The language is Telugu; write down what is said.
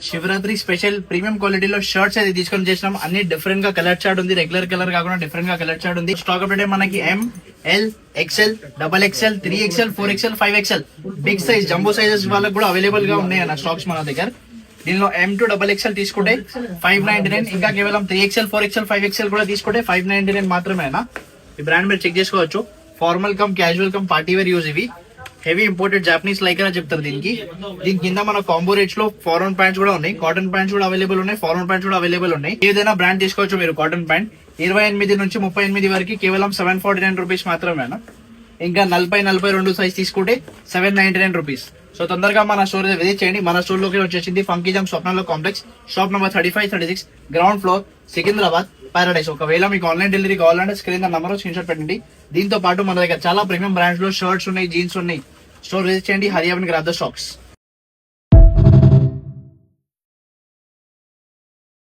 శివరాత్రి స్పెషల్ ప్రీమియం క్వాలిటీలో షర్ట్స్ అయితే తీసుకొని చేసినాం. అన్ని డిఫరెంట్ గా కలర్ చార్ట్ ఉంది, రెగ్యులర్ కలర్ కాకుండా డిఫరెంట్ గా కలర్ చార్ట్ ఉంది. స్టాక్ అప్డేట్ మనకి ML, XL, XXL, 3XL, 4XL, 5XL big size jumbo sizes వాళ్ళకి కూడా అవైలబుల్ గా ఉన్నాయి అన్న స్టాక్స్ మన దగ్గర. దీనిలో M to XXL తీసుకుంటే 599, ఇంకా కేవలం 3XL, 4XL, 5XL కూడా తీసుకుంటే 599 మాత్రమే. ఈ బ్రాండ్ మీరు చెక్ చేసుకోవచ్చు. Formal cum casual cum party wear use ఇవి. హెవీ ఇంపోర్టెడ్ జాపనీస్ లైక్ అని చెప్తారు దీనికి. దీని కింద మన కాంబో రేట్స్ లో ఫారెన్ ప్యాంట్స్ కూడా ఉన్నాయి, కాటన్ ప్యాంట్స్ కూడా అవైలబుల్ ఉన్నాయి, ఫారెన్ ప్యాంట్స్ కూడా అవైలబుల్ ఉన్నాయి. ఏదైనా బ్రాండ్ తీసుకోవచ్చు మీరు. కాటన్ ప్యాంట్ 28 నుంచి 38 వరకు కేవలం 749 రూపీస్ మాత్రమే. ఇంకా 40-42 సైజ్ తీసుకుంటే 799 రూపీస్. సో తొందరగా మన స్టోర్ విజిట్ చేయండి. మన స్టోర్ లోకి వచ్చేసింది ఫంకీ జంప్ స్వప్నాలో complex, shop number 35-36, ground floor, Secunderabad, Paradise. ఒకవేళ మీకు ఆన్లైన్ డెలివరీ కావాలంటే స్క్రీన్ నంబర్ స్క్రీన్ షాట్ పెట్టండి. దీంతో పాటు మన దగ్గర చాలా ప్రీమియం బ్రాండ్స్ లో షర్ట్స్ ఉన్నాయి, జీన్స్ ఉన్నాయి. స్టోర్ విజిట్ చేయండి. Hurry up and grab the stocks.